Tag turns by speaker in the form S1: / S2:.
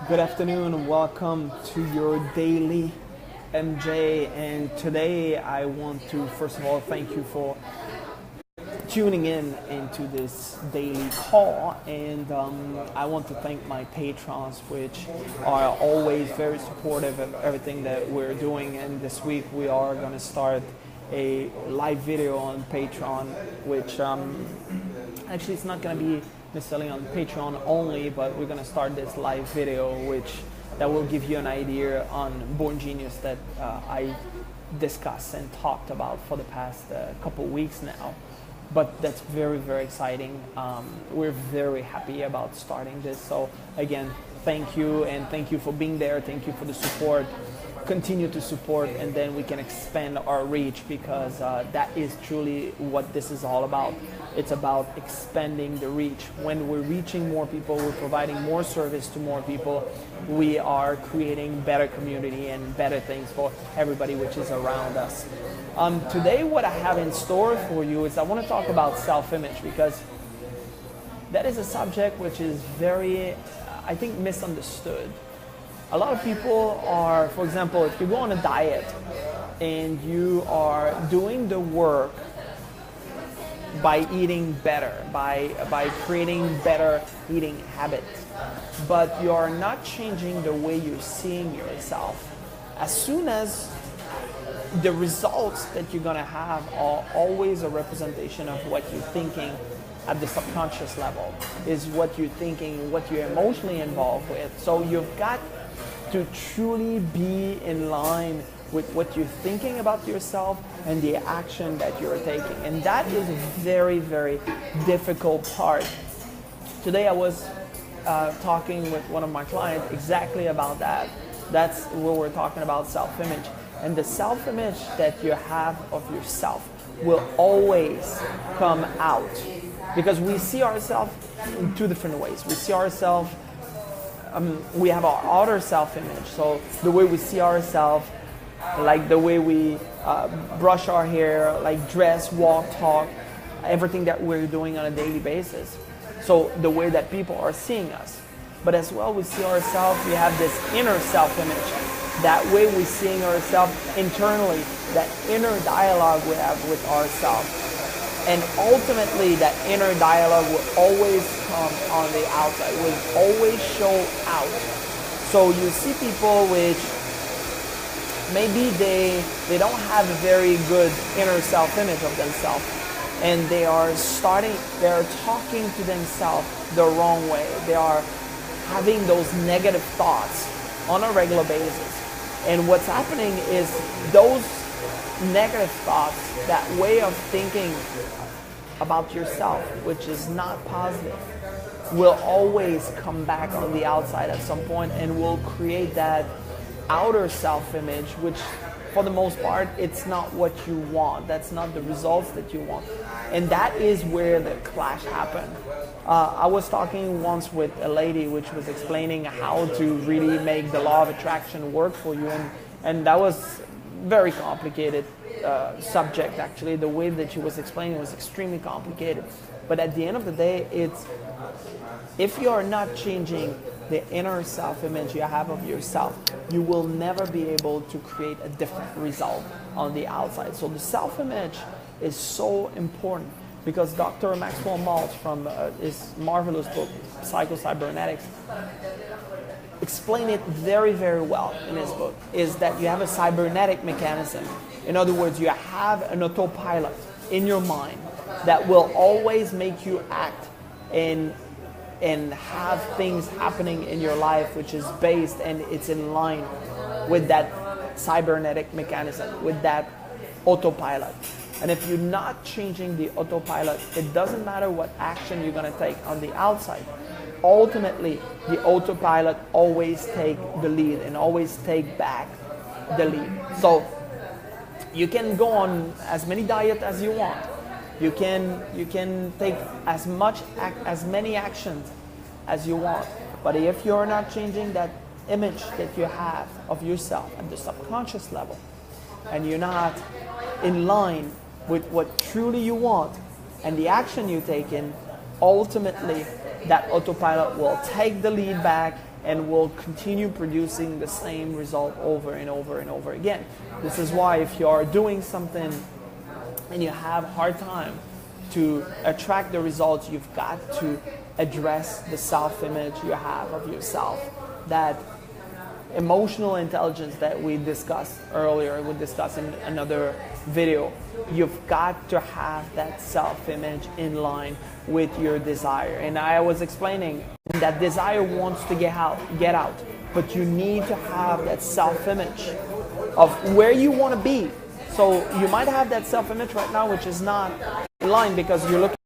S1: Good afternoon, welcome to your daily MJ, and today I want to first of all thank you for tuning in into this daily call, and I want to thank my patrons, which are always very supportive of everything that we're doing. And this week we are going to start a live video on Patreon, which actually it's not going to be necessarily on Patreon only, but we're going to start this live video that will give you an idea on Born Genius that I discussed and talked about for the past couple weeks now. But that's very, very exciting. We're very happy about starting this. So again, thank you, and thank you for being there. Thank you for the support. Continue to support, and then we can expand our reach, because that is truly what this is all about. It's about expanding the reach. When we're reaching more people, we're providing more service to more people, we are creating better community and better things for everybody which is around us. Today what I have in store for you is I want to talk about self-image, because that is a subject which is very, I think, misunderstood. A lot of people are, for example, if you go on a diet and you are doing the work by eating better, by creating better eating habits, but you are not changing the way you're seeing yourself, as soon as the results that you're going to have are always a representation of what you're thinking at the subconscious level, is what you're thinking, what you're emotionally involved with. So you've got to truly be in line with what you're thinking about yourself and the action that you're taking. And that is a very, very difficult part. Today I was talking with one of my clients exactly about that. That's where we're talking about self-image. And the self-image that you have of yourself will always come out, because we see ourselves in two different ways. We see ourselves, we have our outer self-image, so the way we see ourselves, like the way we brush our hair, like dress, walk, talk, everything that we're doing on a daily basis. So the way that people are seeing us. But as well, we see ourselves, we have this inner self-image. That way we're seeing ourselves internally, that inner dialogue we have with ourselves. And ultimately, that inner dialogue will always come on the outside, will always show out. So you see people which maybe they don't have a very good inner self-image of themselves, and they are talking to themselves the wrong way. They are having those negative thoughts on a regular basis. And what's happening is those negative thoughts, that way of thinking about yourself, which is not positive, will always come back on the outside at some point and will create that outer self-image, which for the most part, it's not what you want. That's not the results that you want. And that is where the clash happened. I was talking once with a lady which was explaining how to really make the law of attraction work for you. And that was very complicated subject, actually. The way that she was explaining was extremely complicated. But at the end of the day, it's if you are not changing the inner self-image you have of yourself, you will never be able to create a different result on the outside. So the self-image is so important, because Dr. Maxwell Maltz, from his marvelous book, Psycho-Cybernetics, explained it very, very well in his book, is that you have a cybernetic mechanism. In other words, you have an autopilot in your mind that will always make you act and have things happening in your life which is based and it's in line with that cybernetic mechanism, with that autopilot. And if you're not changing the autopilot, it doesn't matter what action you're going to take on the outside. Ultimately, the autopilot always take the lead and always take back the lead. So you can go on as many diets as you want. You can take as many actions as you want. But if you're not changing that image that you have of yourself at the subconscious level, and you're not in line with what truly you want and the action you take in, ultimately that autopilot will take the lead back and will continue producing the same result over and over and over again. This is why if you are doing something and you have a hard time to attract the results, you've got to address the self-image you have of yourself. That emotional intelligence that we discussed earlier, we discussed in another video, you've got to have that self-image in line with your desire. And I was explaining that desire wants to get out, but you need to have that self-image of where you want to be. So you might have that self-image right now which is not in line because you're looking